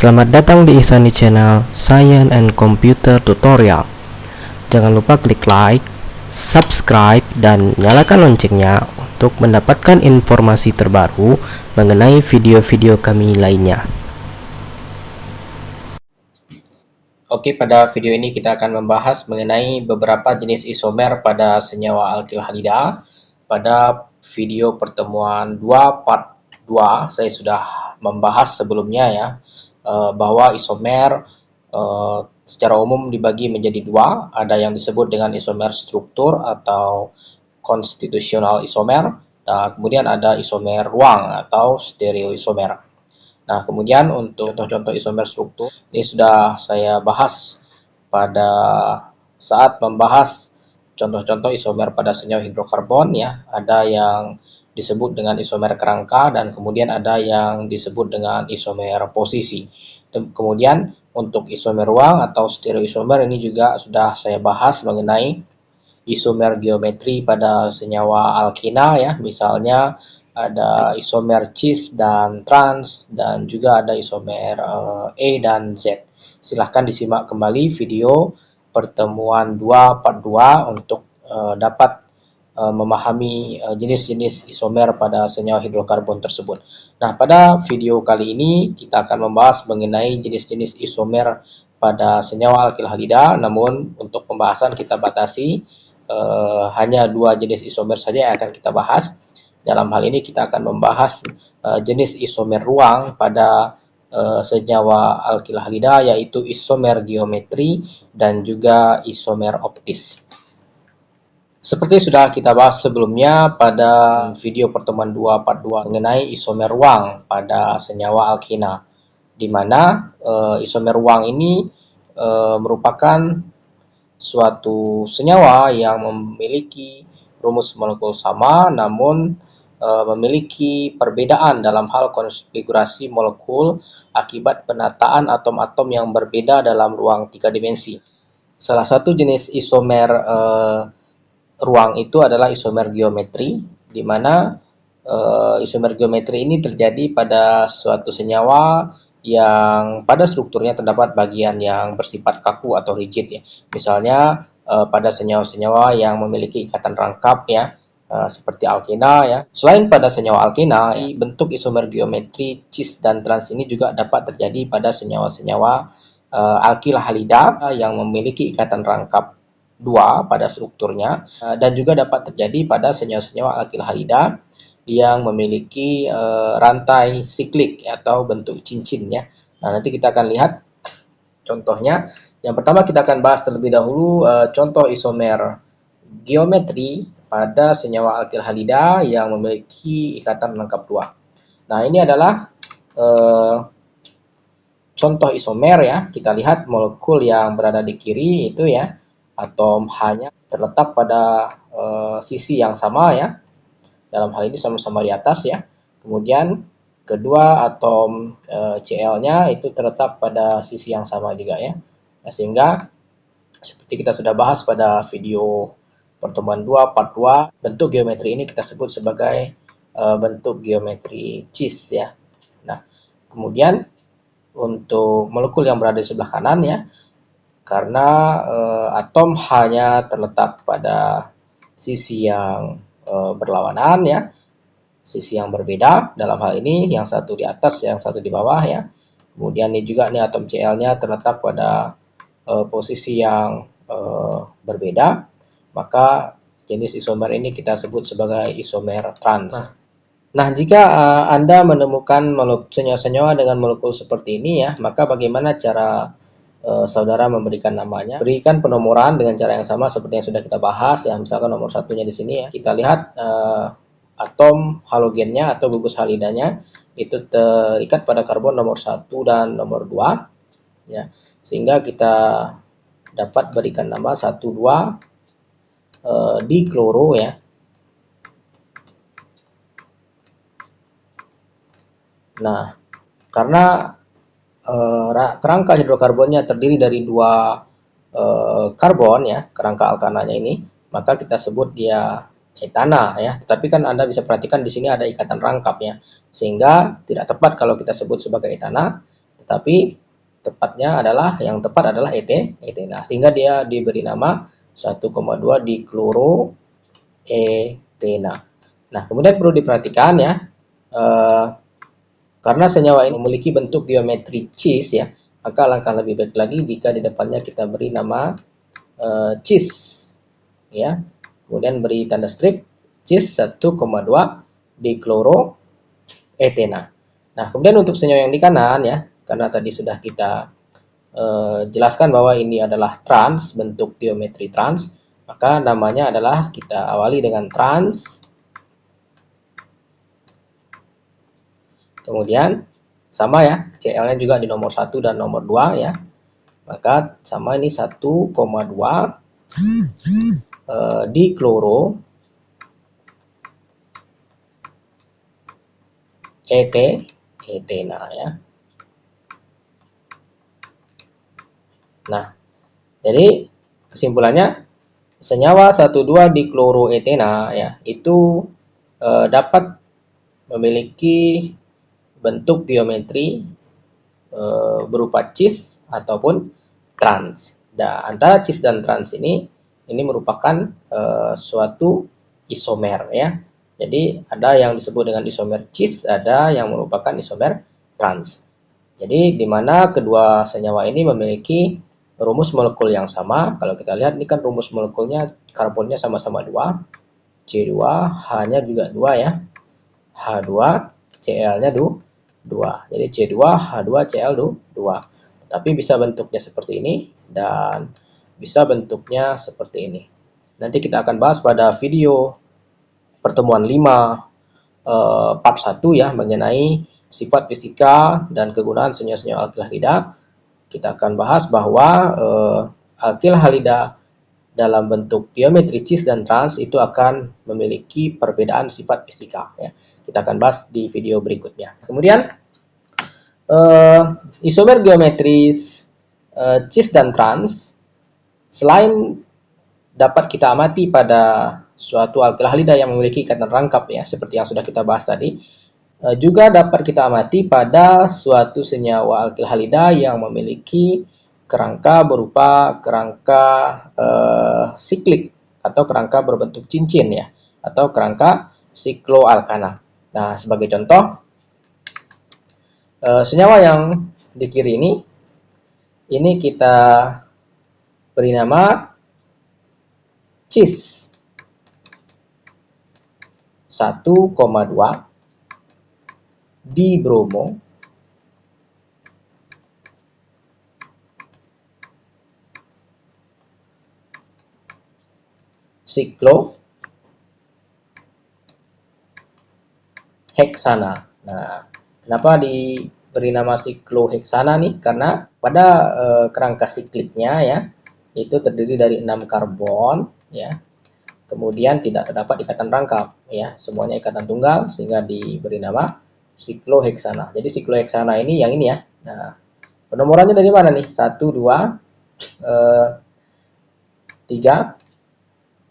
Selamat datang di Ihsani Channel Science and Computer Tutorial. Jangan lupa klik like, subscribe, dan nyalakan loncengnya untuk mendapatkan informasi terbaru mengenai video-video kami lainnya. Oke, pada video ini kita akan membahas mengenai beberapa jenis isomer pada senyawa alkil halida. Pada video pertemuan 2 part 2 saya sudah membahas sebelumnya ya, bahwa isomer secara umum dibagi menjadi dua. Ada yang disebut dengan isomer struktur atau konstitusional isomer, kemudian ada isomer ruang atau stereoisomer. Nah, kemudian untuk contoh-contoh isomer struktur ini sudah saya bahas pada saat membahas contoh-contoh isomer pada senyawa hidrokarbon ya. Ada yang disebut dengan isomer kerangka dan kemudian ada yang disebut dengan isomer posisi. Dan kemudian untuk isomer ruang atau stereoisomer ini juga sudah saya bahas mengenai isomer geometri pada senyawa alkina ya, misalnya ada isomer cis dan trans, dan juga ada isomer E dan Z. Silahkan disimak kembali video pertemuan 2 part 2 untuk dapat memahami jenis-jenis isomer pada senyawa hidrokarbon tersebut. Nah, pada video kali ini kita akan membahas mengenai jenis-jenis isomer pada senyawa alkil halida, namun untuk pembahasan kita batasi hanya 2 jenis isomer saja yang akan kita bahas. Dalam hal ini kita akan membahas jenis isomer ruang pada senyawa alkil halida, yaitu isomer geometri dan juga isomer optis. Seperti sudah kita bahas sebelumnya pada video pertemuan 2 part 2 mengenai isomer ruang pada senyawa alkina, di mana isomer ruang ini merupakan suatu senyawa yang memiliki rumus molekul sama namun memiliki perbedaan dalam hal konfigurasi molekul akibat penataan atom-atom yang berbeda dalam ruang 3 dimensi. Salah satu jenis isomer ruang itu adalah isomer geometri, di mana isomer geometri ini terjadi pada suatu senyawa yang pada strukturnya terdapat bagian yang bersifat kaku atau rigid ya. Misalnya pada senyawa-senyawa yang memiliki ikatan rangkap ya, seperti alkena ya. Selain pada senyawa alkena, bentuk isomer geometri cis dan trans ini juga dapat terjadi pada senyawa-senyawa alkil halida yang memiliki ikatan rangkap 2 pada strukturnya, dan juga dapat terjadi pada senyawa-senyawa alkil halida yang memiliki rantai siklik atau bentuk cincin ya. Nah, nanti kita akan lihat contohnya. Yang pertama kita akan bahas terlebih dahulu contoh isomer geometri pada senyawa alkil halida yang memiliki ikatan rangkap 2. Nah, ini adalah contoh isomer ya. Kita lihat molekul yang berada di kiri itu ya, atom H-nya terletak pada sisi yang sama ya. Dalam hal ini sama-sama di atas ya. Kemudian kedua atom Cl-nya itu terletak pada sisi yang sama juga ya. Nah, sehingga seperti kita sudah bahas pada video pertemuan 2 part 2, bentuk geometri ini kita sebut sebagai bentuk geometri cis ya. Nah, kemudian untuk molekul yang berada di sebelah kanan ya, karena atom H-nya terletak pada sisi yang berlawanan ya, sisi yang berbeda. Dalam hal ini yang satu di atas, yang satu di bawah ya. Kemudian ini juga nih atom Cl-nya terletak pada posisi yang berbeda, maka jenis isomer ini kita sebut sebagai isomer trans. Nah, jika Anda menemukan senyawa-senyawa dengan molekul seperti ini ya, maka bagaimana cara saudara memberikan namanya? Berikan penomoran dengan cara yang sama seperti yang sudah kita bahas ya. Misalkan nomor satunya di sini ya. Kita lihat atom halogennya atau gugus halidanya itu terikat pada karbon nomor 1 dan nomor 2 ya. Sehingga kita dapat berikan nama 1, 2 dikloro ya. Nah, karena kerangka hidrokarbonnya terdiri dari 2 karbon ya, kerangka alkananya ini, maka kita sebut dia etana ya. Tetapi kan Anda bisa perhatikan di sini ada ikatan rangkap ya, sehingga tidak tepat kalau kita sebut sebagai etana, tetapi yang tepat adalah etena, sehingga dia diberi nama 1,2 dikloroetena. Nah, kemudian perlu diperhatikan ya, karena senyawa ini memiliki bentuk geometri cis ya, maka langkah lebih baik lagi jika di depannya kita beri nama cis ya, kemudian beri tanda strip cis 1,2 dikloroetena. Nah, kemudian untuk senyawa yang di kanan ya, karena tadi sudah kita jelaskan bahwa ini adalah trans, bentuk geometri trans, maka namanya adalah kita awali dengan trans, kemudian sama ya, Cl-nya juga di nomor 1 dan nomor 2 ya, maka sama ini 1,2 dikloro etena ya. Nah, jadi kesimpulannya senyawa 1,2 dikloroetena ya itu dapat memiliki bentuk geometri berupa cis ataupun trans. Nah, antara cis dan trans ini merupakan suatu isomer ya. Jadi ada yang disebut dengan isomer cis, ada yang merupakan isomer trans. Jadi di mana kedua senyawa ini memiliki rumus molekul yang sama. Kalau kita lihat ini kan rumus molekulnya, karbonnya sama-sama 2, C2, H-nya juga 2 ya. H2, Cl-nya 2. Jadi C2, H2, Cl 2. Tapi bisa bentuknya seperti ini dan bisa bentuknya seperti ini. Nanti kita akan bahas pada video pertemuan 5 part 1 ya, mengenai sifat fisika dan kegunaan senyawa-senyawa alkil halida. Kita akan bahas bahwa alkil halida dalam bentuk geometri cis dan trans itu akan memiliki perbedaan sifat fisika ya. Kita akan bahas di video berikutnya. Kemudian isomer geometris cis dan trans selain dapat kita amati pada suatu alkil halida yang memiliki ikatan rangkap ya, seperti yang sudah kita bahas tadi, juga dapat kita amati pada suatu senyawa alkil halida yang memiliki kerangka berupa kerangka siklik atau kerangka berbentuk cincin ya, atau kerangka sikloalkana. Nah, sebagai contoh, senyawa yang di kiri ini kita beri nama cis 1,2 dibromo sikloheksana. Nah, kenapa diberi nama sikloheksana nih? Karena pada kerangka sikliknya ya, itu terdiri dari 6 karbon ya. Kemudian tidak terdapat ikatan rangkap ya, semuanya ikatan tunggal sehingga diberi nama sikloheksana. Jadi sikloheksana ini yang ini ya. Nah, penomorannya dari mana nih? 1, 2, 3,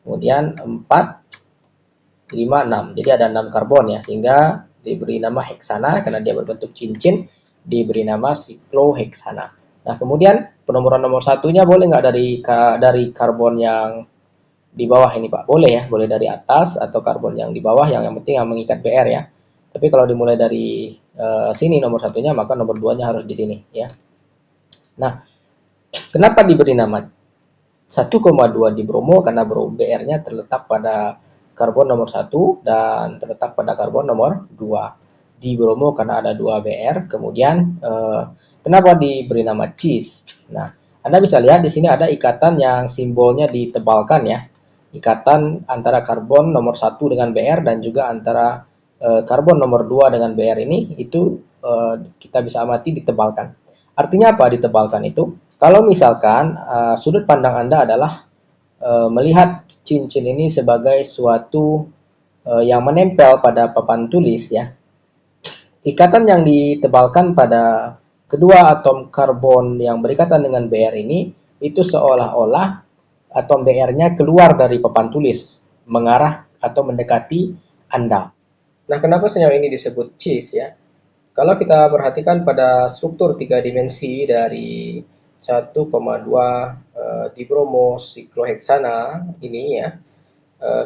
kemudian 4, 5, 6. Jadi ada 6 karbon ya, sehingga diberi nama heksana karena dia berbentuk cincin, diberi nama sikloheksana. Nah, kemudian penomoran nomor satunya boleh nggak dari karbon yang di bawah ini Pak? Boleh ya, boleh dari atas atau karbon yang di bawah, yang penting yang mengikat Br ya. Tapi kalau dimulai dari sini nomor satunya, maka nomor 2-nya harus di sini ya. Nah, kenapa diberi nama 1,2 dibromo? Karena Br-nya terletak pada karbon nomor 1 dan terletak pada karbon nomor 2. Dibromo karena ada 2 Br. Kemudian kenapa diberi nama cis? Nah, Anda bisa lihat di sini ada ikatan yang simbolnya ditebalkan ya. Ikatan antara karbon nomor 1 dengan Br dan juga antara karbon nomor 2 dengan Br ini itu kita bisa amati ditebalkan. Artinya apa ditebalkan itu? Kalau misalkan sudut pandang Anda adalah melihat cincin ini sebagai suatu yang menempel pada papan tulis ya. Ikatan yang ditebalkan pada kedua atom karbon yang berikatan dengan Br ini itu seolah-olah atom Br-nya keluar dari papan tulis, mengarah atau mendekati Anda. Nah, kenapa senyawa ini disebut cis ya? Kalau kita perhatikan pada struktur 3 dimensi dari 1,2 dibromosikloheksana ini ya,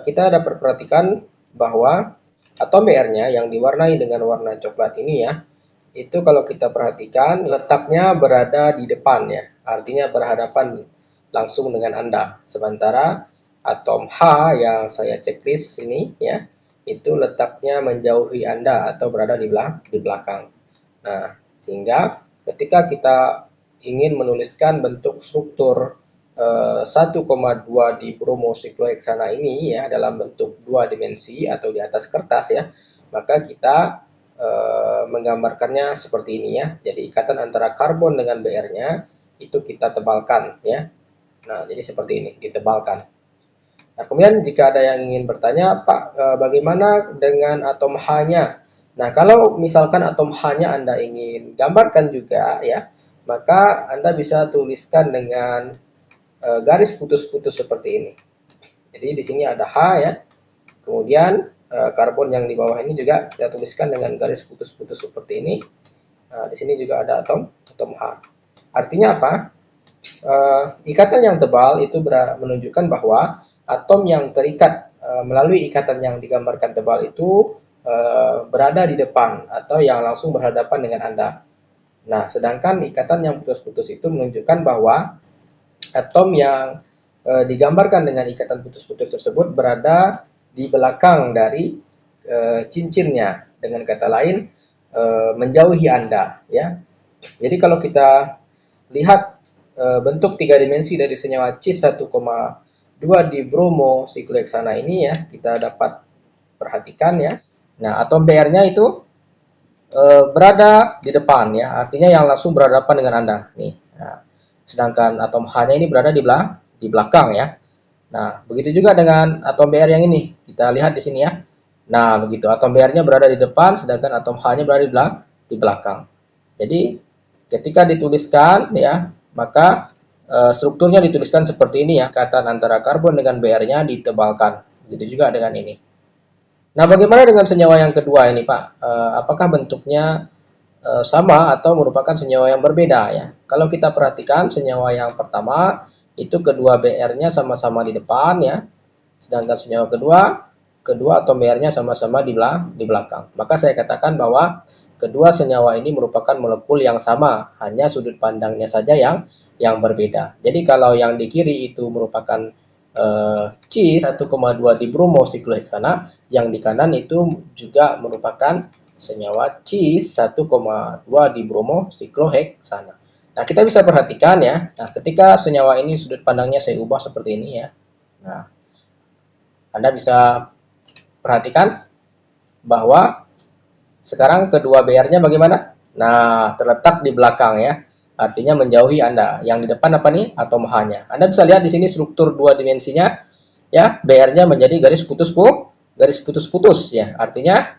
kita dapat perhatikan bahwa atom Br-nya yang diwarnai dengan warna coklat ini ya, itu kalau kita perhatikan letaknya berada di depan ya, artinya berhadapan langsung dengan Anda. Sementara atom H yang saya checklist ini ya, itu letaknya menjauhi Anda atau berada di belakang. Nah, sehingga ketika kita ingin menuliskan bentuk struktur 1,2 di bromosikloheksana ini ya dalam bentuk 2 dimensi atau di atas kertas ya, maka kita menggambarkannya seperti ini ya. Jadi ikatan antara karbon dengan Br-nya itu kita tebalkan ya. Nah, jadi seperti ini, ditebalkan. Nah, kemudian jika ada yang ingin bertanya, Pak, bagaimana dengan atom H-nya? Nah, kalau misalkan atom H-nya Anda ingin gambarkan juga ya, maka Anda bisa tuliskan dengan garis putus-putus seperti ini. Jadi di sini ada H ya. Kemudian karbon yang di bawah ini juga kita tuliskan dengan garis putus-putus seperti ini. Nah, di sini juga ada atom H. Artinya apa? Ikatan yang tebal itu menunjukkan bahwa atom yang terikat melalui ikatan yang digambarkan tebal itu berada di depan atau yang langsung berhadapan dengan Anda. Nah, sedangkan ikatan yang putus-putus itu menunjukkan bahwa atom yang digambarkan dengan ikatan putus-putus tersebut berada di belakang dari cincinnya. Dengan kata lain, menjauhi Anda. Ya. Jadi kalau kita lihat bentuk 3 dimensi dari senyawa cis 1,2 di bromosikloheksana ini ya, kita dapat perhatikan ya. Nah, atom Br-nya itu berada di depan ya, artinya yang langsung berhadapan dengan Anda nih. Nah, sedangkan atom H-nya ini berada di belakang ya. Nah, begitu juga dengan atom Br yang ini. Kita lihat di sini ya. Nah, begitu. Atom Br-nya berada di depan, sedangkan atom H-nya berada di belakang. Jadi, ketika dituliskan ya, maka strukturnya dituliskan seperti ini ya. Ikatan antara karbon dengan Br-nya ditebalkan. Begitu juga dengan ini. Nah, bagaimana dengan senyawa yang kedua ini, Pak? Apakah bentuknya sama atau merupakan senyawa yang berbeda ya? Kalau kita perhatikan senyawa yang pertama itu kedua Br-nya sama-sama di depan ya, sedangkan senyawa kedua atom Br-nya sama-sama di belakang. Maka saya katakan bahwa kedua senyawa ini merupakan molekul yang sama, hanya sudut pandangnya saja yang berbeda. Jadi kalau yang di kiri itu merupakan cis 1,2 di bromosikloheksana, yang di kanan itu juga merupakan senyawa cis 1,2 di bromosikloheksana. Nah, kita bisa perhatikan ya. Nah, ketika senyawa ini sudut pandangnya saya ubah seperti ini ya. Nah, Anda bisa perhatikan bahwa sekarang kedua Br-nya bagaimana? Nah, terletak di belakang ya. Artinya menjauhi Anda. Yang di depan apa nih? Atom H-nya. Anda bisa lihat di sini struktur 2 dimensinya ya, Br-nya menjadi garis putus-putus ya. Artinya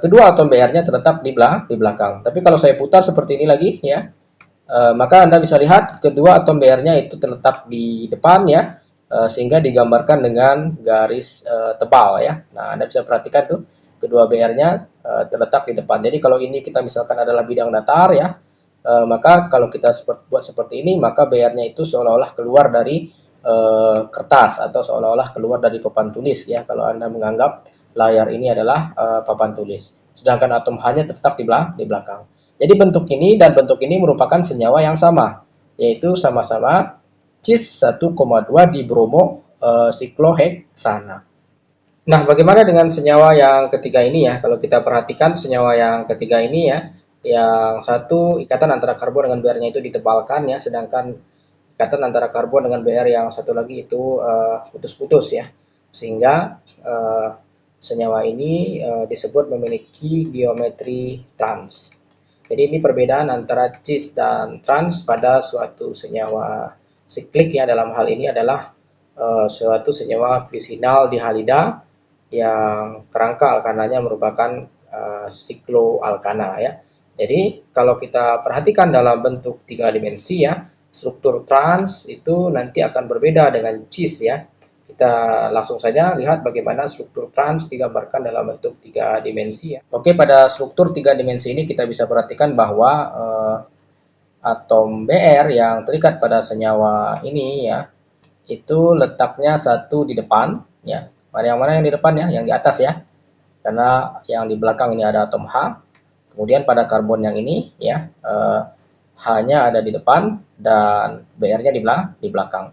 kedua atom Br-nya terletak di belakang. Tapi kalau saya putar seperti ini lagi ya, maka Anda bisa lihat kedua atom Br-nya itu terletak di depan ya, sehingga digambarkan dengan garis tebal ya. Nah, Anda bisa perhatikan tuh kedua Br-nya terletak di depan. Jadi kalau ini kita misalkan adalah bidang datar ya, maka kalau kita buat seperti ini, maka Br-nya itu seolah-olah keluar dari kertas atau seolah-olah keluar dari papan tulis ya, kalau Anda menganggap layar ini adalah papan tulis. Sedangkan atom H-nya terletak di belakang. Jadi bentuk ini dan bentuk ini merupakan senyawa yang sama, yaitu sama-sama cis 1,2 di bromosikloheksana. Nah, bagaimana dengan senyawa yang ketiga ini ya? Kalau kita perhatikan senyawa yang ketiga ini ya, yang satu ikatan antara karbon dengan Br-nya itu ditebalkan ya, sedangkan ikatan antara karbon dengan Br yang satu lagi itu putus-putus ya, sehingga senyawa ini disebut memiliki geometri trans. Jadi ini perbedaan antara cis dan trans pada suatu senyawa siklik ya, dalam hal ini adalah suatu senyawa fisinal dihalida yang kerangka alkananya merupakan sikloalkana ya. Jadi kalau kita perhatikan dalam bentuk 3 dimensi ya, struktur trans itu nanti akan berbeda dengan cis ya. Kita langsung saja lihat bagaimana struktur trans digambarkan dalam bentuk 3 dimensi ya. Oke, pada struktur 3 dimensi ini kita bisa perhatikan bahwa atom Br yang terikat pada senyawa ini ya, itu letaknya satu di depan ya. Yang mana yang di depan ya? Yang di atas ya. Karena yang di belakang ini ada atom H. Kemudian pada karbon yang ini ya, H-nya ada di depan dan Br-nya di belakang.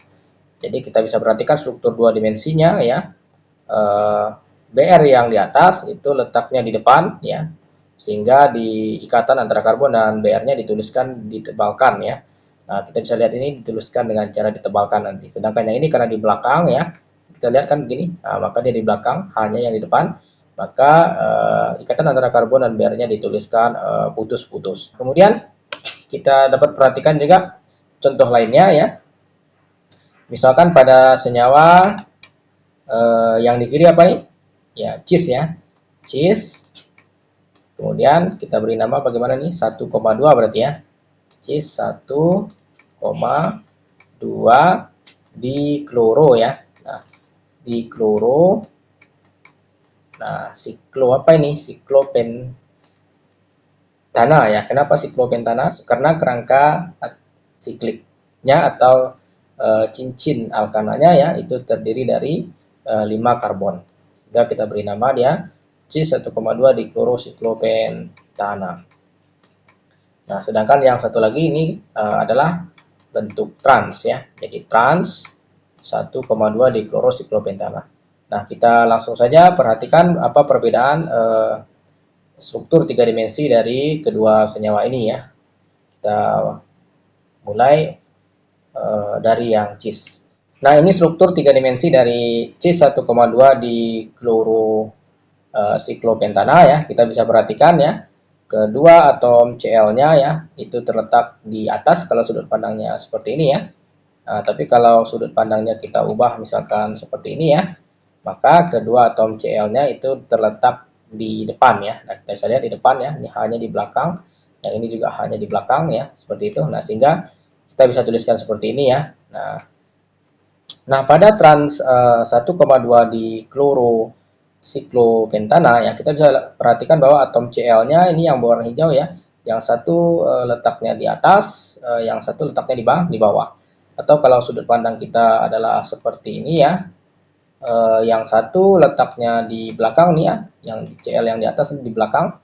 Jadi kita bisa perhatikan struktur 2 dimensinya ya. Br yang di atas itu letaknya di depan ya, sehingga di ikatan antara karbon dan Br-nya ditebalkan ya. Nah, kita bisa lihat ini dituliskan dengan cara ditebalkan nanti. Sedangkan yang ini karena di belakang ya, kita lihat kan begini, nah, maka dia di belakang, hanya yang di depan, maka ikatan antara karbon dan Br-nya dituliskan putus-putus. Kemudian kita dapat perhatikan juga contoh lainnya ya. Misalkan pada senyawa yang di kiri apa nih? Ya, cis ya. Cis. Kemudian kita beri nama bagaimana nih? 1,2 berarti ya. Cis 1,2 di kloro ya. Nah, di kloro. Nah, siklo apa ini? Siklopentana ya. Kenapa siklopentana? Karena kerangka sikliknya atau cincin alkananya ya itu terdiri dari 5 karbon. Sehingga kita beri nama dia C1,2 diklorosiklopentana. Nah, sedangkan yang satu lagi ini adalah bentuk trans ya. Jadi trans 1,2 diklorosiklopentana. Nah, kita langsung saja perhatikan apa perbedaan struktur 3 dimensi dari kedua senyawa ini ya. Kita mulai dari yang cis. Nah, ini struktur 3 dimensi dari C1,2 di klorosiklopentana ya. Kita bisa perhatikan ya. Kedua atom Cl-nya ya, itu terletak di atas kalau sudut pandangnya seperti ini ya. Nah, tapi kalau sudut pandangnya kita ubah misalkan seperti ini ya, maka kedua atom Cl-nya itu terletak di depan ya. Nah, kita bisa lihat di depan ya, ini hanya di belakang, yang ini juga hanya di belakang ya, seperti itu. Nah, sehingga kita bisa tuliskan seperti ini ya. Nah pada trans 1,2 di klorosiklopentana ya, kita bisa perhatikan bahwa atom Cl-nya ini yang berwarna hijau ya. Yang satu letaknya di atas, yang satu letaknya di bawah. Atau kalau sudut pandang kita adalah seperti ini ya. Yang satu letaknya di belakang nih ya, yang Cl yang di atas di belakang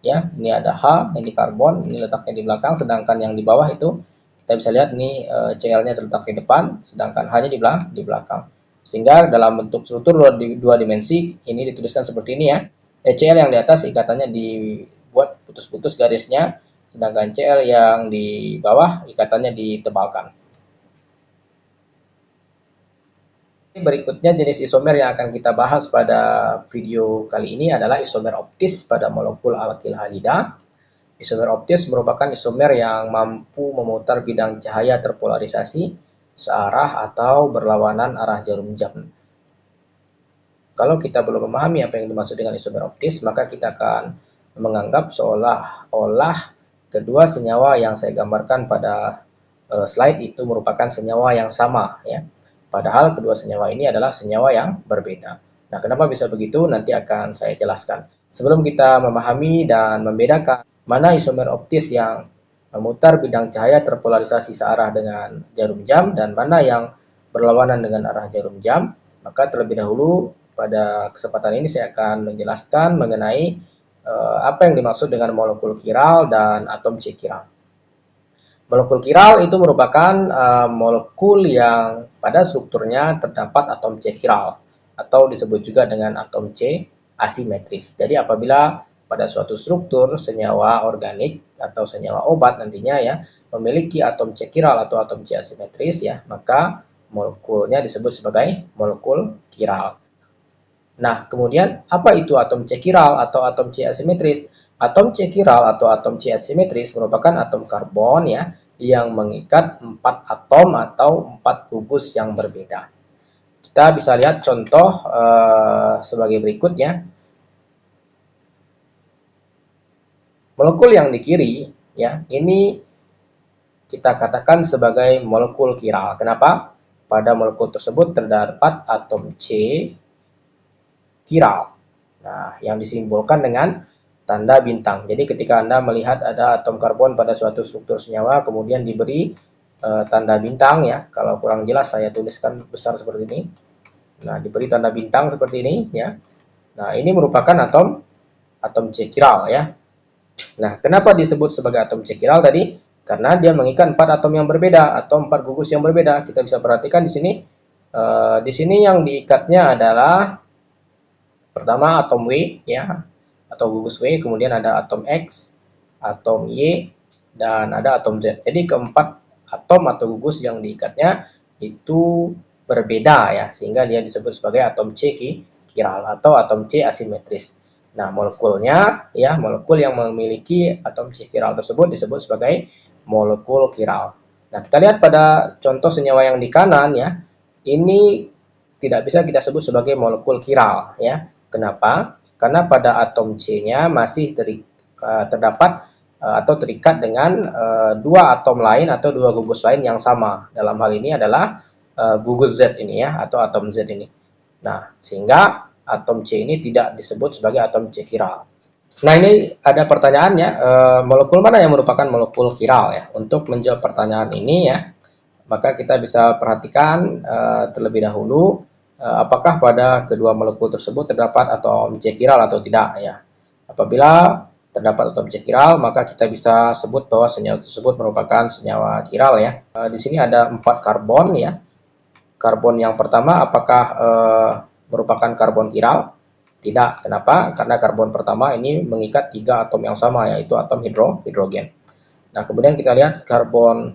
ya. Ini ada H, ini karbon, ini letaknya di belakang, sedangkan yang di bawah itu kita bisa lihat nih Cl-nya terletak di depan, sedangkan H-nya di belakang. Sehingga dalam bentuk struktur 2 dimensi ini dituliskan seperti ini ya. Cl yang di atas ikatannya dibuat putus-putus garisnya, sedangkan Cl yang di bawah ikatannya ditebalkan. Berikutnya jenis isomer yang akan kita bahas pada video kali ini adalah isomer optis pada molekul alkil halida. Isomer optis merupakan isomer yang mampu memutar bidang cahaya terpolarisasi searah atau berlawanan arah jarum jam. Kalau kita belum memahami apa yang dimaksud dengan isomer optis, maka kita akan menganggap seolah-olah kedua senyawa yang saya gambarkan pada slide itu merupakan senyawa yang sama ya. Padahal kedua senyawa ini adalah senyawa yang berbeda. Nah, kenapa bisa begitu? Nanti akan saya jelaskan. Sebelum kita memahami dan membedakan mana isomer optis yang memutar bidang cahaya terpolarisasi searah dengan jarum jam dan mana yang berlawanan dengan arah jarum jam, maka terlebih dahulu pada kesempatan ini saya akan menjelaskan mengenai apa yang dimaksud dengan molekul kiral dan atom C kiral. Molekul kiral itu merupakan molekul yang pada strukturnya terdapat atom C kiral atau disebut juga dengan atom C asimetris. Jadi apabila pada suatu struktur senyawa organik atau senyawa obat nantinya ya memiliki atom C kiral atau atom C asimetris ya, maka molekulnya disebut sebagai molekul kiral. Nah, kemudian apa itu atom C kiral atau atom C asimetris? Atom C kiral atau atom C asimetris merupakan atom karbon ya yang mengikat 4 atom atau 4 gugus yang berbeda. Kita bisa lihat contoh sebagai berikut ya. Molekul yang di kiri ya, ini kita katakan sebagai molekul kiral. Kenapa? pada molekul tersebut terdapat atom C chiral. Nah, yang disimbolkan dengan tanda bintang. Jadi ketika Anda melihat ada atom karbon pada suatu struktur senyawa, kemudian diberi tanda bintang ya. Kalau kurang jelas saya tuliskan besar seperti ini. Nah, diberi tanda bintang seperti ini ya. Nah, ini merupakan atom C chiral ya. Nah, kenapa disebut sebagai atom C chiral tadi? Karena dia mengikat 4 atom yang berbeda atau 4 gugus yang berbeda. Kita bisa perhatikan di sini. Di sini yang diikatnya adalah pertama atom W ya, atau gugus W, kemudian ada atom X, atom Y, dan ada atom Z. Jadi keempat atom atau gugus yang diikatnya itu berbeda ya, sehingga dia disebut sebagai atom C chiral atau atom C asimetris. Nah, molekulnya ya, molekul yang memiliki atom C chiral tersebut disebut sebagai molekul chiral. Nah, kita lihat pada contoh senyawa yang di kanan ya, ini tidak bisa kita sebut sebagai molekul chiral ya. Kenapa? Karena pada atom C-nya masih terdapat atau terikat dengan dua atom lain atau dua gugus lain yang sama. Dalam hal ini adalah gugus Z ini ya, atau atom Z ini. Nah, sehingga atom C ini tidak disebut sebagai atom C chiral. Nah, ini ada pertanyaannya, molekul mana yang merupakan molekul chiral ya? Untuk menjawab pertanyaan ini ya, maka kita bisa perhatikan terlebih dahulu apakah pada kedua molekul tersebut terdapat atom C chiral atau tidak ya. Apabila terdapat atom C chiral, maka kita bisa sebut bahwa senyawa tersebut merupakan senyawa chiral ya. Di sini ada 4 karbon ya. Karbon yang pertama apakah merupakan karbon chiral? Tidak. Kenapa? Karena karbon pertama ini mengikat 3 atom yang sama, yaitu atom hidrogen. Nah, kemudian kita lihat karbon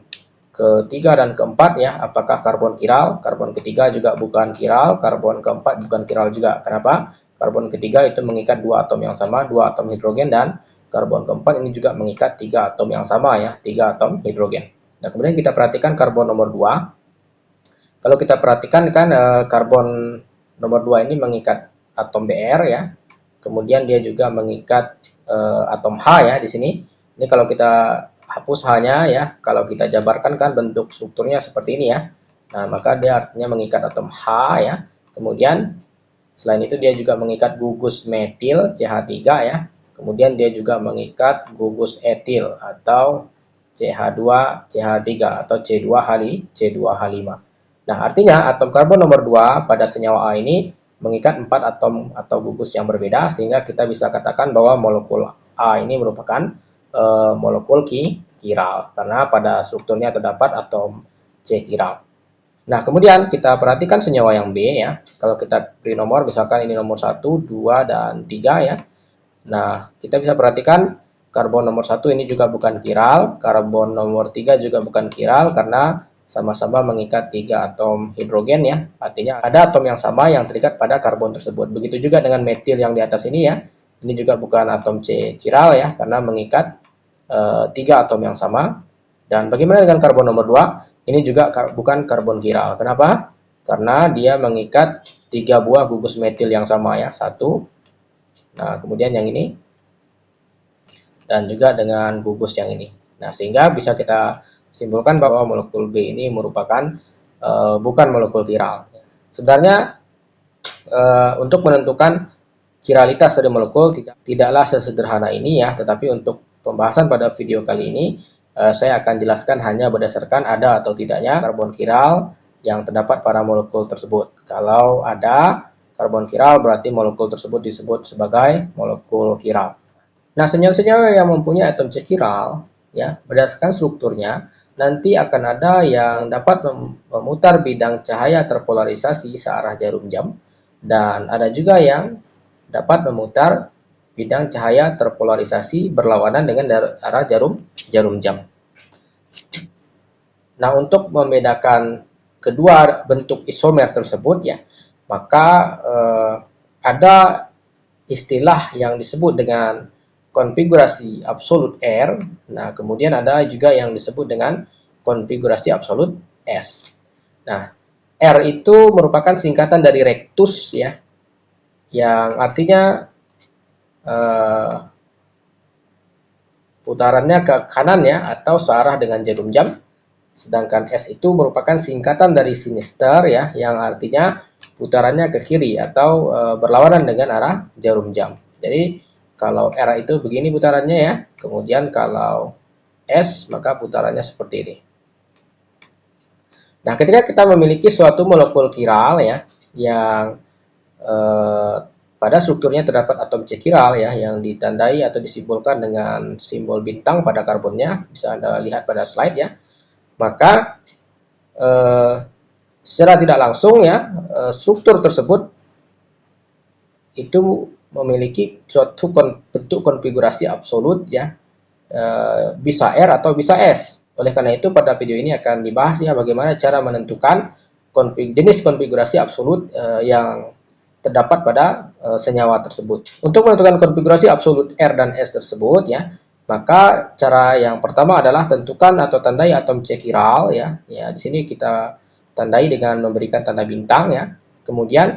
ketiga dan keempat ya, apakah karbon chiral? Karbon ketiga juga bukan chiral, karbon keempat bukan chiral juga. Kenapa? Karbon ketiga itu mengikat 2 atom yang sama, 2 atom hidrogen, dan karbon keempat ini juga mengikat 3 atom yang sama ya, 3 atom hidrogen. Nah, kemudian kita perhatikan karbon nomor 2. Kalau kita perhatikan kan karbon nomor 2 ini mengikat atom Br ya. Kemudian dia juga mengikat atom H ya di sini. Ini kalau kita hapus H-nya ya, kalau kita jabarkan kan bentuk strukturnya seperti ini ya. Nah, maka dia artinya mengikat atom H ya. Kemudian selain itu dia juga mengikat gugus metil CH3 ya. Kemudian dia juga mengikat gugus etil atau CH2 CH3 atau C2H5. Nah, artinya atom karbon nomor 2 pada senyawa A ini mengikat 4 atom atau gugus yang berbeda, sehingga kita bisa katakan bahwa molekul A ini merupakan molekul chiral karena pada strukturnya terdapat atom C chiral. Nah, kemudian kita perhatikan senyawa yang B ya. Kalau kita beri nomor, misalkan ini nomor 1, 2, dan 3 ya. Nah, kita bisa perhatikan karbon nomor 1 ini juga bukan chiral, karbon nomor 3 juga bukan chiral karena sama-sama mengikat 3 atom hidrogen ya. Artinya ada atom yang sama yang terikat pada karbon tersebut. Begitu juga dengan metil yang di atas ini ya. Ini juga bukan atom C chiral ya, karena mengikat 3 atom yang sama. Dan bagaimana dengan karbon nomor 2? Ini juga bukan karbon chiral. Kenapa? Karena dia mengikat 3 buah gugus metil yang sama ya. 1. Nah, kemudian yang ini. Dan juga dengan gugus yang ini. Nah, sehingga bisa kita simpulkan bahwa molekul B ini merupakan bukan molekul chiral. Sebenarnya untuk menentukan chiralitas dari molekul tidaklah sesederhana ini ya, tetapi untuk pembahasan pada video kali ini saya akan jelaskan hanya berdasarkan ada atau tidaknya karbon chiral yang terdapat pada molekul tersebut. Kalau ada karbon chiral berarti molekul tersebut disebut sebagai molekul chiral. Nah, senyawa-senyawa yang mempunyai atom C chiral ya, berdasarkan strukturnya nanti akan ada yang dapat memutar bidang cahaya terpolarisasi searah jarum jam, dan ada juga yang dapat memutar bidang cahaya terpolarisasi berlawanan dengan arah jarum jam. Nah, untuk membedakan kedua bentuk isomer tersebut ya, maka ada istilah yang disebut dengan konfigurasi absolut R. Nah, kemudian ada juga yang disebut dengan konfigurasi absolut S. Nah, R itu merupakan singkatan dari rectus ya, yang artinya putarannya ke kanan ya, atau searah dengan jarum jam. Sedangkan S itu merupakan singkatan dari sinister ya, yang artinya putarannya ke kiri atau berlawanan dengan arah jarum jam. Jadi kalau R itu begini putarannya ya. Kemudian kalau S maka putarannya seperti ini. Nah, ketika kita memiliki suatu molekul kiral ya yang pada strukturnya terdapat atom C kiral ya yang ditandai atau disimbolkan dengan simbol bintang pada karbonnya, bisa Anda lihat pada slide ya. Maka secara tidak langsung ya struktur tersebut itu memiliki suatu bentuk konfigurasi absolut ya, bisa R atau bisa S. Oleh karena itu pada video ini akan dibahas ya bagaimana cara menentukan jenis konfigurasi absolut yang terdapat pada senyawa tersebut. Untuk menentukan konfigurasi absolut R dan S tersebut ya, maka cara yang pertama adalah tentukan atau tandai atom C kiral ya. Ya, di sini kita tandai dengan memberikan tanda bintang ya. Kemudian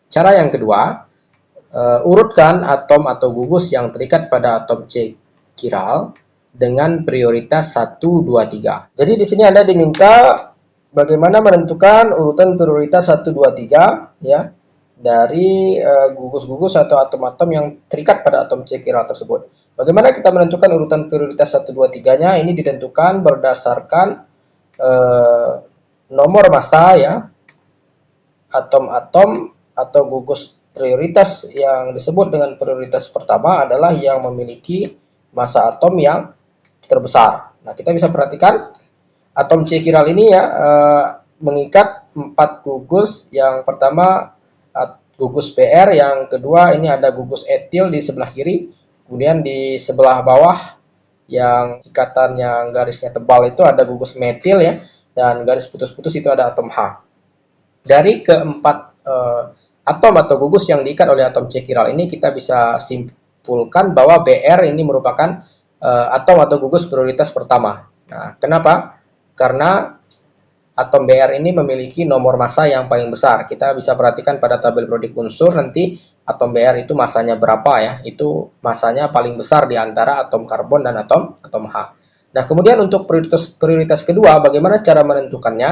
cara yang kedua, urutkan atom atau gugus yang terikat pada atom C kiral dengan prioritas 1 2 3. Jadi di sini Anda diminta bagaimana menentukan urutan prioritas 1 2 3 ya dari gugus-gugus atau atom-atom yang terikat pada atom C kiral tersebut. Bagaimana kita menentukan urutan prioritas 1 2 3-nya? Ini ditentukan berdasarkan nomor massa ya atom-atom atau gugus prioritas yang disebut dengan prioritas pertama adalah yang memiliki massa atom yang terbesar. Nah, kita bisa perhatikan atom C kiral ini ya mengikat 4 gugus. Yang pertama gugus Br, yang kedua ini ada gugus etil di sebelah kiri, kemudian di sebelah bawah yang ikatan yang garisnya tebal itu ada gugus metil ya, dan garis putus-putus itu ada atom H. Dari keempat atom atau gugus yang diikat oleh atom C kiral ini kita bisa simpulkan bahwa Br ini merupakan atom atau gugus prioritas pertama. Nah, kenapa? Karena atom Br ini memiliki nomor massa yang paling besar. Kita bisa perhatikan pada tabel periodik unsur nanti atom Br itu massanya berapa ya. Itu massanya paling besar di antara atom karbon dan atom H. Nah, kemudian untuk prioritas kedua, bagaimana cara menentukannya?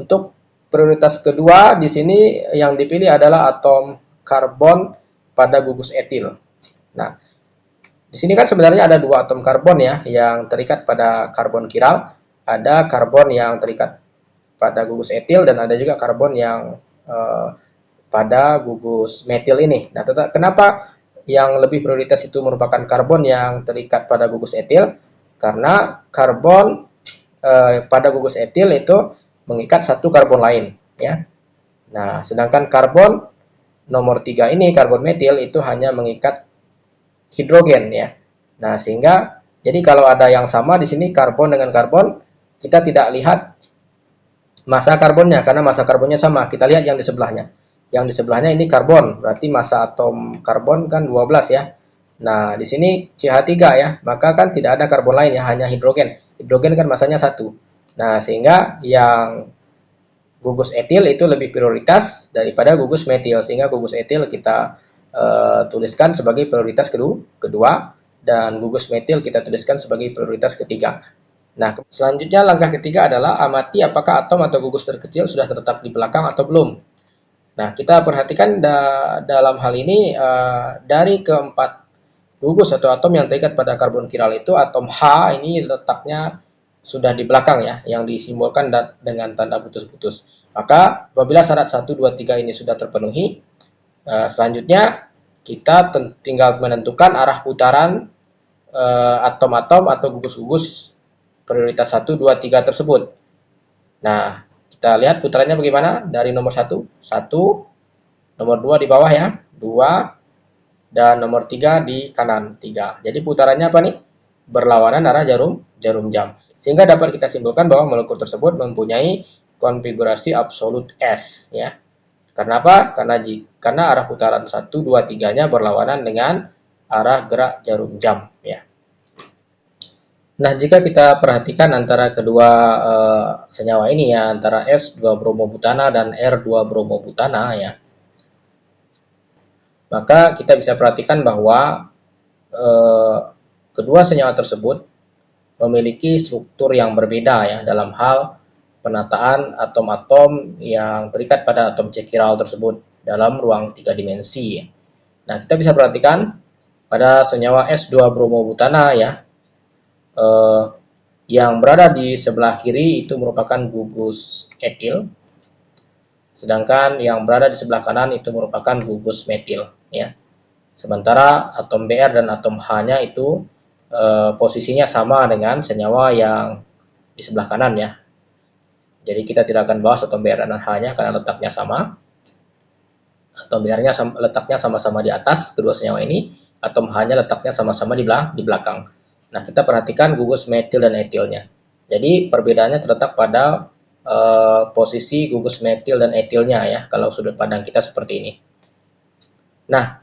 Untuk prioritas kedua di sini yang dipilih adalah atom karbon pada gugus etil. Nah, di sini kan sebenarnya ada dua atom karbon ya yang terikat pada karbon kiral. Ada karbon yang terikat pada gugus etil dan ada juga karbon yang pada gugus metil ini. Nah, kenapa yang lebih prioritas itu merupakan karbon yang terikat pada gugus etil? Karena karbon pada gugus etil itu mengikat satu karbon lain ya. Nah, sedangkan karbon nomor 3 ini, karbon metil itu hanya mengikat hidrogen ya. Nah, sehingga jadi kalau ada yang sama di sini karbon dengan karbon, kita tidak lihat massa karbonnya karena massa karbonnya sama. Kita lihat yang di sebelahnya. Yang di sebelahnya ini karbon, berarti massa atom karbon kan 12 ya. Nah, di sini CH3 ya, maka kan tidak ada karbon lain ya, hanya hidrogen. Hidrogen kan massanya 1. Nah, sehingga yang gugus etil itu lebih prioritas daripada gugus metil, sehingga gugus etil kita tuliskan sebagai prioritas kedua dan gugus metil kita tuliskan sebagai prioritas ketiga. Nah, selanjutnya langkah ketiga adalah amati apakah atom atau gugus terkecil sudah terletak di belakang atau belum. Nah, kita perhatikan dalam hal ini dari keempat gugus atau atom yang terikat pada karbon kiral itu atom H ini letaknya sudah di belakang ya, yang disimbolkan dengan tanda putus-putus. Maka apabila syarat 1, 2, 3 ini sudah terpenuhi, selanjutnya kita tinggal menentukan arah putaran atom-atom atau gugus-gugus prioritas 1, 2, 3 tersebut. Nah, kita lihat putarannya bagaimana dari nomor 1, nomor 2 di bawah ya, 2, dan nomor 3 di kanan, 3. Jadi putarannya apa nih? Berlawanan arah jarum jam. Sehingga dapat kita simpulkan bahwa molekul tersebut mempunyai konfigurasi absolut S ya. Karena apa? Karena arah putaran 1, 2, 3-nya berlawanan dengan arah gerak jarum jam ya. Nah, jika kita perhatikan antara kedua senyawa ini ya, antara S2-bromobutana dan R2-bromobutana ya, maka kita bisa perhatikan bahwa kedua senyawa tersebut memiliki struktur yang berbeda ya dalam hal penataan atom-atom yang terikat pada atom C chiral tersebut dalam ruang 3 dimensi. Nah, kita bisa perhatikan pada senyawa S2 bromobutana ya, yang berada di sebelah kiri itu merupakan gugus etil, sedangkan yang berada di sebelah kanan itu merupakan gugus metil ya. Sementara atom Br dan atom H-nya itu posisinya sama dengan senyawa yang di sebelah kanan ya. Jadi kita tidak akan bahas atom Br dan H-nya karena letaknya sama. Atom Br-nya letaknya sama-sama di atas kedua senyawa ini, atom H-nya letaknya sama-sama di belakang. Nah, kita perhatikan gugus metil dan etilnya. Jadi perbedaannya terletak pada posisi gugus metil dan etilnya ya, kalau sudut pandang kita seperti ini. Nah,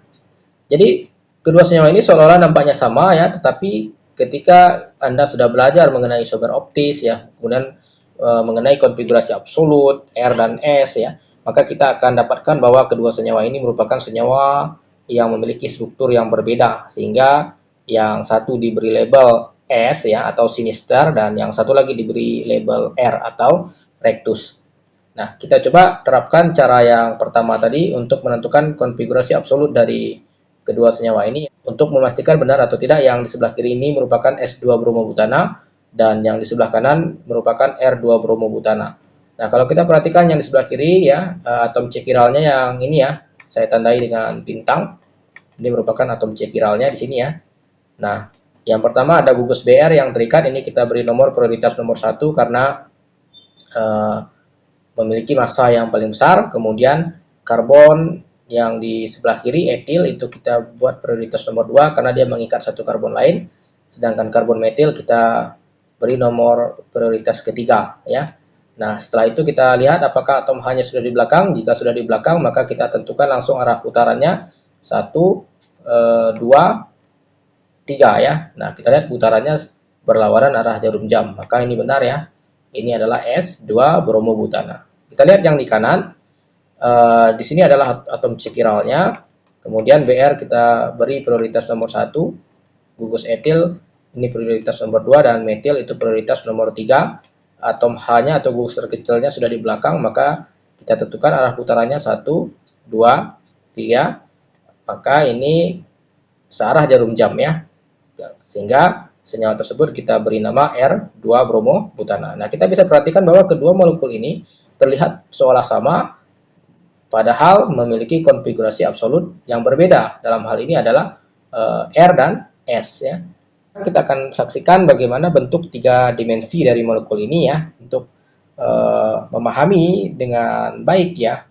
jadi kedua senyawa ini seolah-olah nampaknya sama ya, tetapi ketika Anda sudah belajar mengenai isomer optis ya, kemudian mengenai konfigurasi absolut R dan S ya, maka kita akan dapatkan bahwa kedua senyawa ini merupakan senyawa yang memiliki struktur yang berbeda, sehingga yang satu diberi label S ya atau sinister, dan yang satu lagi diberi label R atau rectus. Nah, kita coba terapkan cara yang pertama tadi untuk menentukan konfigurasi absolut dari kedua senyawa ini untuk memastikan benar atau tidak yang di sebelah kiri ini merupakan S2 bromobutana dan yang di sebelah kanan merupakan R2 bromobutana. Nah, kalau kita perhatikan yang di sebelah kiri ya, atom C chiralnya yang ini ya, saya tandai dengan bintang. Ini merupakan atom C chiralnya di sini ya. Nah, yang pertama ada gugus Br yang terikat, ini kita beri nomor prioritas nomor 1 karena memiliki massa yang paling besar. Kemudian karbon yang di sebelah kiri etil itu kita buat prioritas nomor 2 karena dia mengikat satu karbon lain, sedangkan karbon metil kita beri nomor prioritas ketiga ya. Nah, setelah itu kita lihat apakah atom H-nya sudah di belakang. Jika sudah di belakang, maka kita tentukan langsung arah putarannya 1, 2, 3 ya. Nah, kita lihat putarannya berlawanan arah jarum jam, maka ini benar ya. Ini adalah S2 bromobutana. Kita lihat yang di kanan. Di sini adalah atom C chiralnya. Kemudian Br kita beri prioritas nomor 1. Gugus etil ini prioritas nomor 2 dan metil itu prioritas nomor 3. Atom H-nya atau gugus terkecilnya sudah di belakang, maka kita tentukan arah putarannya 1, 2, 3. Maka ini searah jarum jam ya. Sehingga senyawa tersebut kita beri nama R2 bromobutana. Nah, kita bisa perhatikan bahwa kedua molekul ini terlihat seolah sama, padahal memiliki konfigurasi absolut yang berbeda. Dalam hal ini adalah R dan S ya. Kita akan saksikan bagaimana bentuk 3 dimensi dari molekul ini ya, untuk memahami dengan baik ya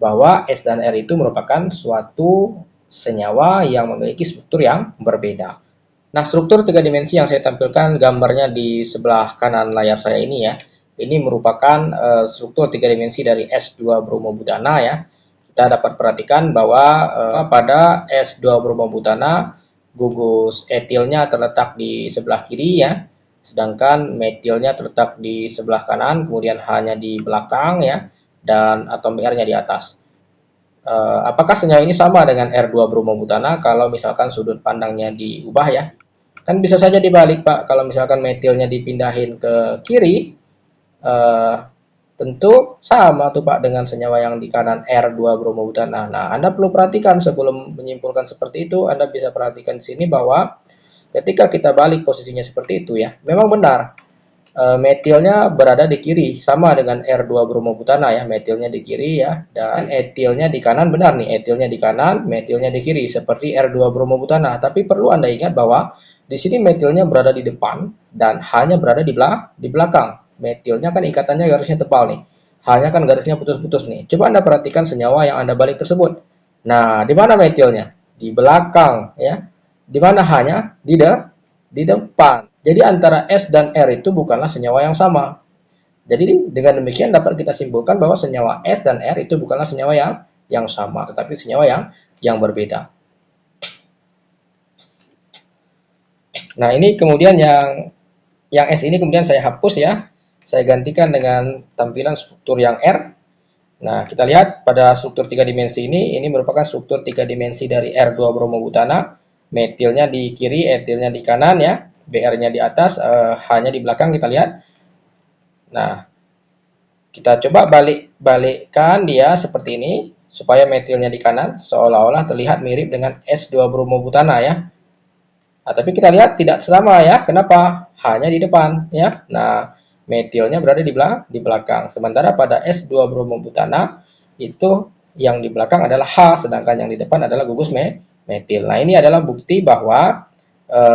bahwa S dan R itu merupakan suatu senyawa yang memiliki struktur yang berbeda. Nah, struktur 3 dimensi yang saya tampilkan gambarnya di sebelah kanan layar saya ini ya, ini merupakan struktur 3 dimensi dari S2 bromobutana ya. Kita dapat perhatikan bahwa pada S2 bromobutana gugus etilnya terletak di sebelah kiri ya, sedangkan metilnya terletak di sebelah kanan, kemudian H-nya di belakang ya, dan atom Br-nya di atas. Apakah senyawa ini sama dengan R2 bromobutana kalau misalkan sudut pandangnya diubah ya? Kan bisa saja dibalik Pak, kalau misalkan metilnya dipindahin ke kiri, tentu sama tuh Pak dengan senyawa yang di kanan R2 bromobutana. Nah, Anda perlu perhatikan sebelum menyimpulkan seperti itu, Anda bisa perhatikan di sini bahwa ketika kita balik posisinya seperti itu ya, memang benar metilnya berada di kiri sama dengan R2 bromobutana ya, metilnya di kiri ya, dan etilnya di kanan. Benar nih, etilnya di kanan, metilnya di kiri seperti R2 bromobutana. Tapi perlu Anda ingat bahwa di sini metilnya berada di depan dan H-nya berada di belakang. Metilnya kan ikatannya garisnya tebal nih, H-nya kan garisnya putus-putus nih. Coba Anda perhatikan senyawa yang Anda balik tersebut. Nah, di mana metilnya? Di belakang ya. Di mana H-nya? Di depan. Jadi antara S dan R itu bukanlah senyawa yang sama. Jadi dengan demikian dapat kita simpulkan bahwa senyawa S dan R itu bukanlah senyawa yang sama, tetapi senyawa yang berbeda. Nah, ini kemudian yang S ini kemudian saya hapus ya. Saya gantikan dengan tampilan struktur yang R. Nah, kita lihat pada struktur 3 dimensi ini merupakan struktur 3 dimensi dari R2 bromobutana. Metilnya di kiri, etilnya di kanan ya. BR-nya di atas, H-nya di belakang kita lihat. Nah, kita coba balikkan dia seperti ini supaya metilnya di kanan seolah-olah terlihat mirip dengan S2 bromobutana ya. Nah, tapi kita lihat tidak sama ya. Kenapa? H-nya di depan ya. Nah, metilnya berada di belakang. Sementara pada S2 bromobutana itu yang di belakang adalah H, sedangkan yang di depan adalah gugus metil. Nah, ini adalah bukti bahwa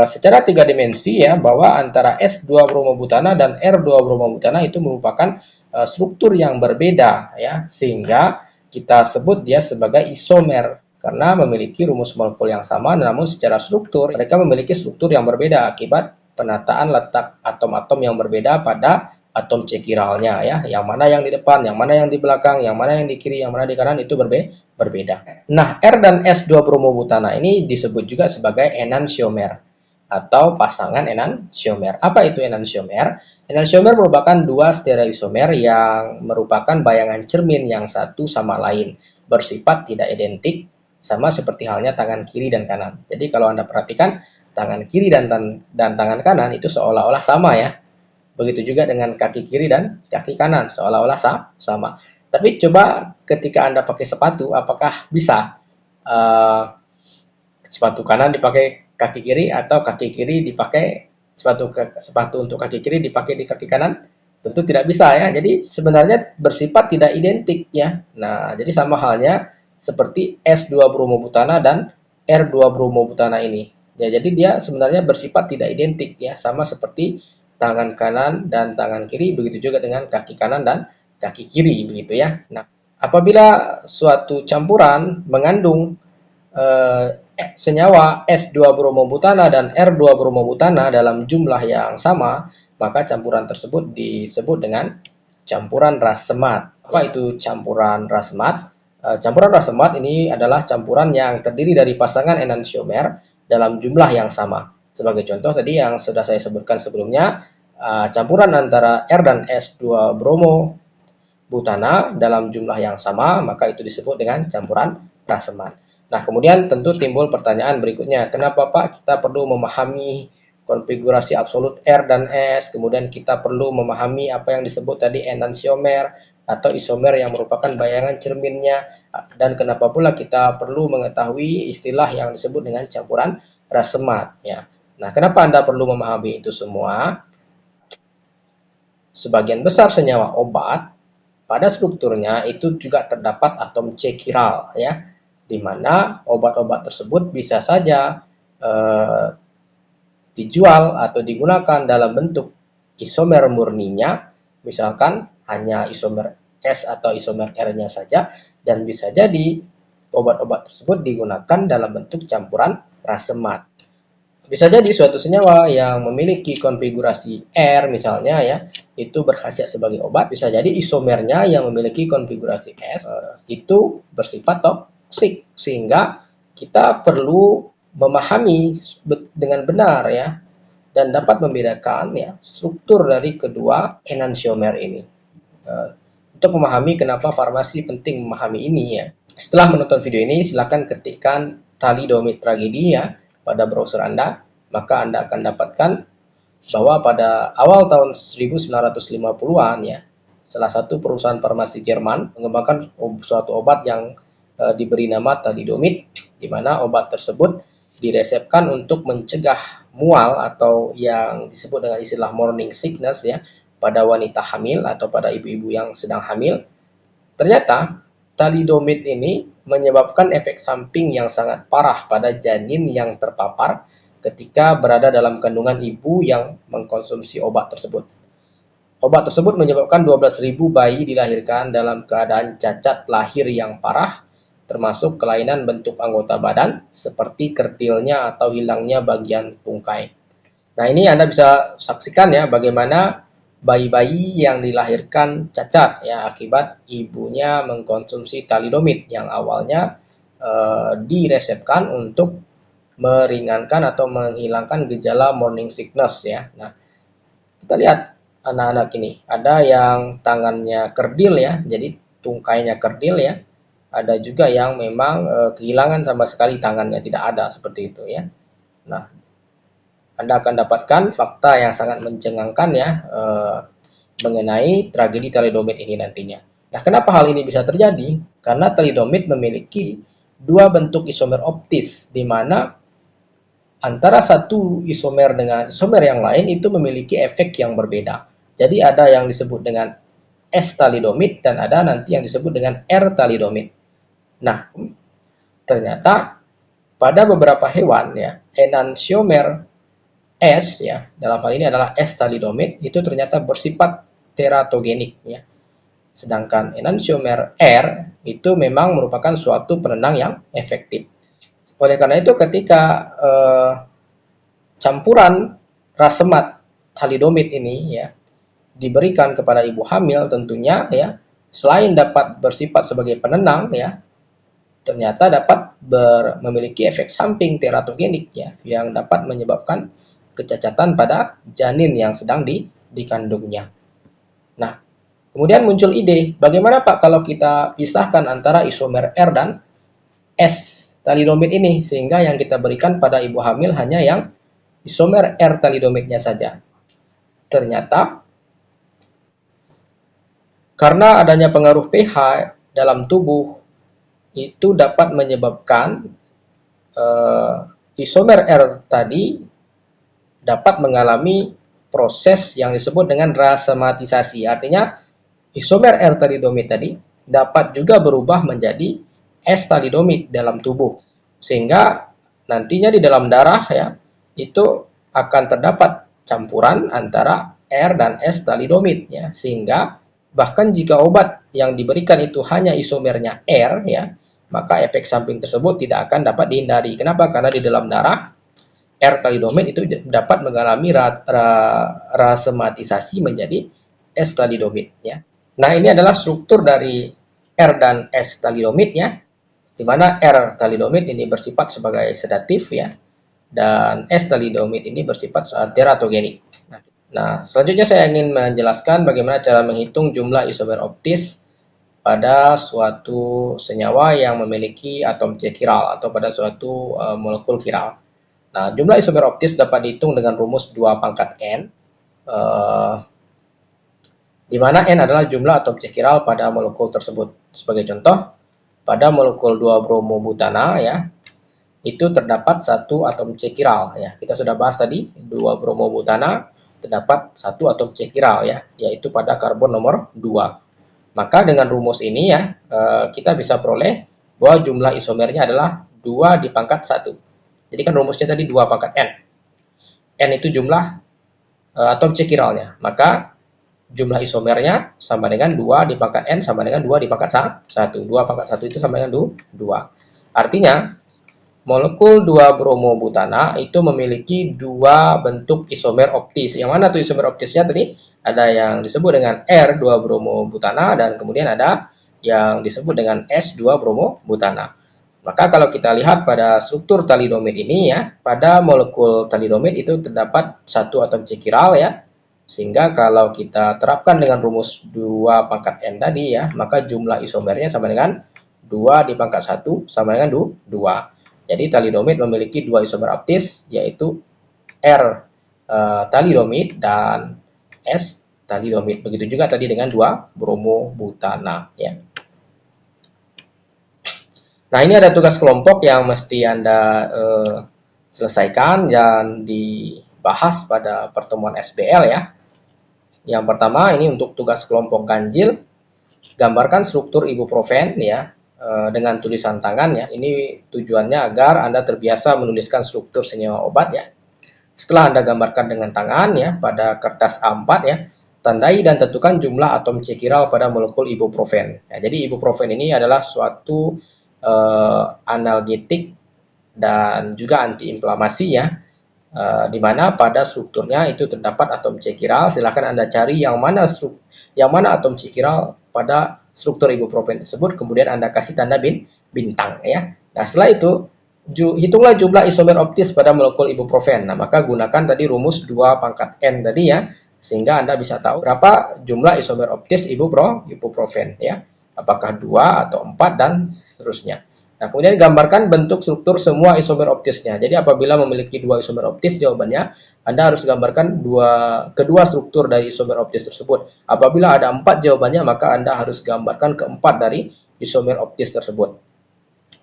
secara tiga dimensi ya, bahwa antara S2 bromobutana dan R2 bromobutana itu merupakan struktur yang berbeda ya, sehingga kita sebut dia sebagai isomer karena memiliki rumus molekul yang sama, namun secara struktur mereka memiliki struktur yang berbeda akibat penataan letak atom-atom yang berbeda pada atom cekiralnya ya, yang mana yang di depan, yang mana yang di belakang, yang mana yang di kiri, yang mana di kanan itu berbeda. Nah, R dan S2 bromobutana ini disebut juga sebagai enantiomer atau pasangan enantiomer. Apa itu enantiomer? Enantiomer merupakan dua stereoisomer yang merupakan bayangan cermin yang satu sama lain, bersifat tidak identik, sama seperti halnya tangan kiri dan kanan. Jadi kalau Anda perhatikan, tangan kiri dan tangan kanan itu seolah-olah sama ya. Begitu juga dengan kaki kiri dan kaki kanan, seolah-olah sama. Tapi coba ketika Anda pakai sepatu, apakah bisa sepatu kanan dipakai kaki kiri atau kaki kiri dipakai sepatu untuk kaki kiri dipakai di kaki kanan? Tentu tidak bisa ya. Jadi sebenarnya bersifat tidak identik ya. Nah, jadi sama halnya seperti S2 bromobutana dan R2 bromobutana ini. Ya, jadi dia sebenarnya bersifat tidak identik ya, sama seperti tangan kanan dan tangan kiri, begitu juga dengan kaki kanan dan kaki kiri begitu ya. Nah, apabila suatu campuran mengandung senyawa S2 bromobutana dan R2 bromobutana dalam jumlah yang sama, maka campuran tersebut disebut dengan campuran rasemat. Apa itu campuran rasemat? Campuran rasemat ini adalah campuran yang terdiri dari pasangan enantiomer dalam jumlah yang sama. Sebagai contoh tadi yang sudah saya sebutkan sebelumnya, campuran antara R dan S2 bromobutana dalam jumlah yang sama, maka itu disebut dengan campuran rasemat. Nah, kemudian tentu timbul pertanyaan berikutnya, kenapa Pak kita perlu memahami konfigurasi absolut R dan S, kemudian kita perlu memahami apa yang disebut tadi enantiomer atau isomer yang merupakan bayangan cerminnya, dan kenapa pula kita perlu mengetahui istilah yang disebut dengan campuran rasemat ya. Nah, kenapa Anda perlu memahami itu semua? Sebagian besar senyawa obat pada strukturnya itu juga terdapat atom C chiral ya, di mana obat-obat tersebut bisa saja dijual atau digunakan dalam bentuk isomer murninya, misalkan hanya isomer S atau isomer R-nya saja, dan bisa jadi obat-obat tersebut digunakan dalam bentuk campuran rasemat. Bisa jadi suatu senyawa yang memiliki konfigurasi R misalnya ya, itu berkhasiat sebagai obat, bisa jadi isomernya yang memiliki konfigurasi S itu bersifat toksik, sehingga kita perlu memahami dengan benar ya, dan dapat membedakan ya struktur dari kedua enantiomer ini. Untuk memahami kenapa farmasi penting memahami ini ya. Setelah menonton video ini, silakan ketikkan thalidomid tragedi ya pada browser Anda, maka Anda akan dapatkan bahwa pada awal tahun 1950-an ya, salah satu perusahaan farmasi Jerman mengembangkan suatu obat yang diberi nama thalidomid, di mana obat tersebut diresepkan untuk mencegah mual atau yang disebut dengan istilah morning sickness ya, pada wanita hamil atau pada ibu-ibu yang sedang hamil. Ternyata thalidomid ini menyebabkan efek samping yang sangat parah pada janin yang terpapar ketika berada dalam kandungan ibu yang mengkonsumsi obat tersebut. Obat tersebut menyebabkan 12.000 bayi dilahirkan dalam keadaan cacat lahir yang parah, termasuk kelainan bentuk anggota badan seperti kerdilnya atau hilangnya bagian tungkai. Nah, ini Anda bisa saksikan ya bagaimana bayi-bayi yang dilahirkan cacat ya akibat ibunya mengkonsumsi thalidomid yang awalnya diresepkan untuk meringankan atau menghilangkan gejala morning sickness ya. Nah, kita lihat anak-anak ini, ada yang tangannya kerdil ya, jadi tungkainya kerdil ya. Ada juga yang memang kehilangan sama sekali tangannya, tidak ada seperti itu ya. Nah, Anda akan dapatkan fakta yang sangat mencengangkan ya mengenai tragedi thalidomid ini nantinya. Nah, kenapa hal ini bisa terjadi? Karena thalidomid memiliki dua bentuk isomer optis, di mana antara satu isomer dengan isomer yang lain itu memiliki efek yang berbeda. Jadi ada yang disebut dengan S-thalidomid dan ada nanti yang disebut dengan R-thalidomid. Nah, ternyata pada beberapa hewan ya, enantiomer S ya, dalam hal ini adalah S-thalidomid itu ternyata bersifat teratogenik ya. Sedangkan enantiomer R itu memang merupakan suatu penenang yang efektif. Oleh karena itu ketika campuran rasemat thalidomid ini ya diberikan kepada ibu hamil tentunya ya, selain dapat bersifat sebagai penenang ya, ternyata dapat memiliki efek samping teratogenik ya, yang dapat menyebabkan kecacatan pada janin yang sedang dikandungnya. Nah, kemudian muncul ide, bagaimana Pak kalau kita pisahkan antara isomer R dan S thalidomid ini, sehingga yang kita berikan pada ibu hamil hanya yang isomer R thalidomidnya saja. Ternyata karena adanya pengaruh pH dalam tubuh itu dapat menyebabkan isomer R tadi dapat mengalami proses yang disebut dengan rasematisasi. Artinya isomer R-thalidomid tadi dapat juga berubah menjadi S-thalidomid dalam tubuh. Sehingga nantinya di dalam darah ya itu akan terdapat campuran antara R dan S-thalidomid ya. Sehingga bahkan jika obat yang diberikan itu hanya isomernya R ya, maka efek samping tersebut tidak akan dapat dihindari. Kenapa? Karena di dalam darah R-thalidomid itu dapat mengalami rasematisasi menjadi S-thalidomid ya. Nah, ini adalah struktur dari R dan S-thalidomid ya, di mana R-thalidomid ini bersifat sebagai sedatif ya, dan S-thalidomid ini bersifat teratogenik. Nah, selanjutnya saya ingin menjelaskan bagaimana cara menghitung jumlah isomer optis pada suatu senyawa yang memiliki atom C chiral atau pada suatu molekul chiral. Nah, jumlah isomer optis dapat dihitung dengan rumus 2 pangkat N, di mana N adalah jumlah atom C chiral pada molekul tersebut. Sebagai contoh, pada molekul 2-bromobutana ya, itu terdapat satu atom C chiral ya. Kita sudah bahas tadi 2-bromobutana terdapat satu atom C chiral ya, yaitu pada karbon nomor 2. Maka dengan rumus ini ya, kita bisa peroleh bahwa jumlah isomernya adalah 2 di pangkat 1. Jadi kan rumusnya tadi 2 pangkat N. N itu jumlah atom C chiralnya. Maka jumlah isomernya sama dengan 2 di pangkat N sama dengan 2 di pangkat 1. 2 pangkat 1 itu sama dengan 2. Artinya, molekul 2-bromobutana itu memiliki dua bentuk isomer optis. Yang mana tuh isomer optisnya tadi? Ada yang disebut dengan R2-bromobutana dan kemudian ada yang disebut dengan S2-bromobutana. Maka kalau kita lihat pada struktur thalidomid ini ya, pada molekul thalidomid itu terdapat satu atom C chiral ya. Sehingga kalau kita terapkan dengan rumus 2 pangkat N tadi ya, maka jumlah isomernya sama dengan 2 di pangkat 1 sama dengan 2. Jadi thalidomid memiliki dua isomer optis, yaitu R thalidomid dan S thalidomid. Begitu juga tadi dengan 2-bromobutana ya. Nah, ini ada tugas kelompok yang mesti Anda selesaikan dan dibahas pada pertemuan SBL ya. Yang pertama ini untuk tugas kelompok ganjil, gambarkan struktur ibuprofen ya dengan tulisan tangan ya. Ini tujuannya agar Anda terbiasa menuliskan struktur senyawa obat ya. Setelah Anda gambarkan dengan tangan ya pada kertas A4 ya, tandai dan tentukan jumlah atom C chiral pada molekul ibuprofen. Ya, jadi ibuprofen ini adalah suatu analgetik dan juga antiinflamasi ya, di mana pada strukturnya itu terdapat atom C chiral. Silahkan Anda cari yang mana atom C chiral pada struktur ibuprofen tersebut, kemudian Anda kasih tanda bintang ya. Nah, setelah itu hitunglah jumlah isomer optis pada molekul ibuprofen. Nah, maka gunakan tadi rumus 2 pangkat N tadi ya, sehingga Anda bisa tahu berapa jumlah isomer optis ibuprofen ya. Apakah 2 atau 4 dan seterusnya. Nah, kemudian gambarkan bentuk struktur semua isomer optisnya. Jadi apabila memiliki dua isomer optis, jawabannya Anda harus gambarkan kedua struktur dari isomer optis tersebut. Apabila ada 4 jawabannya, maka Anda harus gambarkan keempat dari isomer optis tersebut.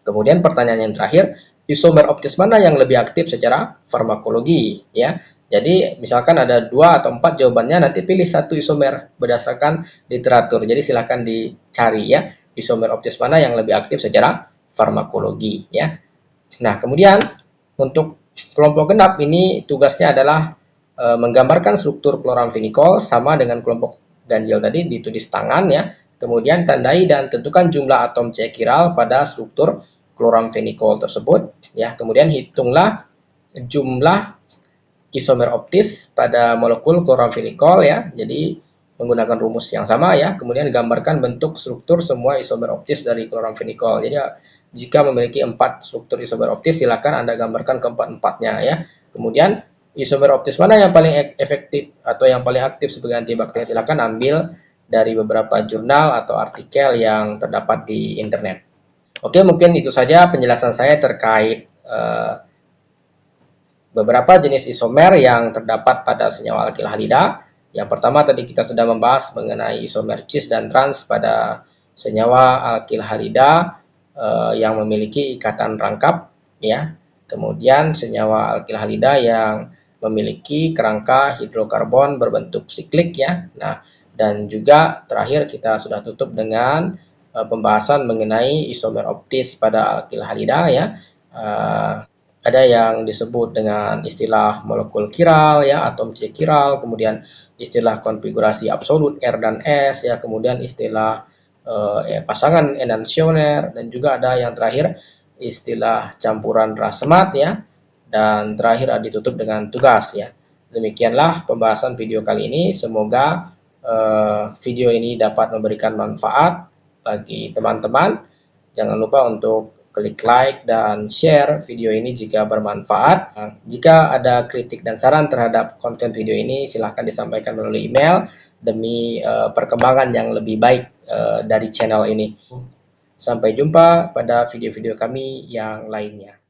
Kemudian pertanyaan yang terakhir, isomer optis mana yang lebih aktif secara farmakologi, ya. Jadi misalkan ada 2 atau 4 jawabannya, nanti pilih satu isomer berdasarkan literatur. Jadi silahkan dicari ya, isomer optis mana yang lebih aktif secara farmakologi ya. Nah, kemudian untuk kelompok genap ini tugasnya adalah menggambarkan struktur kloramfenikol sama dengan kelompok ganjil tadi, ditulis tangan ya. Kemudian tandai dan tentukan jumlah atom C chiral pada struktur kloramfenikol tersebut ya. Kemudian hitunglah jumlah isomer optis pada molekul kloramfenikol ya. Jadi menggunakan rumus yang sama ya. Kemudian gambarkan bentuk struktur semua isomer optis dari kloramfenikol. Jadi jika memiliki 4 struktur isomer optis, silakan Anda gambarkan keempat-empatnya ya. Kemudian isomer optis mana yang paling efektif atau yang paling aktif sebagai antibakteri, silakan ambil dari beberapa jurnal atau artikel yang terdapat di internet. Oke, mungkin itu saja penjelasan saya terkait beberapa jenis isomer yang terdapat pada senyawa alkil halida. Yang pertama tadi kita sudah membahas mengenai isomer cis dan trans pada senyawa alkil halida yang memiliki ikatan rangkap ya. Kemudian senyawa alkil halida yang memiliki kerangka hidrokarbon berbentuk siklik ya. Nah, dan juga terakhir kita sudah tutup dengan pembahasan mengenai isomer optis pada alkil halida ya. Ada yang disebut dengan istilah molekul chiral ya, atom C chiral, kemudian istilah konfigurasi absolut R dan S ya, kemudian istilah pasangan enantiomer, dan juga ada yang terakhir istilah campuran rasemat ya, dan terakhir ditutup dengan tugas ya. Demikianlah pembahasan video kali ini. Semoga video ini dapat memberikan manfaat bagi teman-teman. Jangan lupa untuk klik like dan share video ini jika bermanfaat. Jika ada kritik dan saran terhadap konten video ini, silahkan disampaikan melalui email demi perkembangan yang lebih baik dari channel ini. Sampai jumpa pada video-video kami yang lainnya.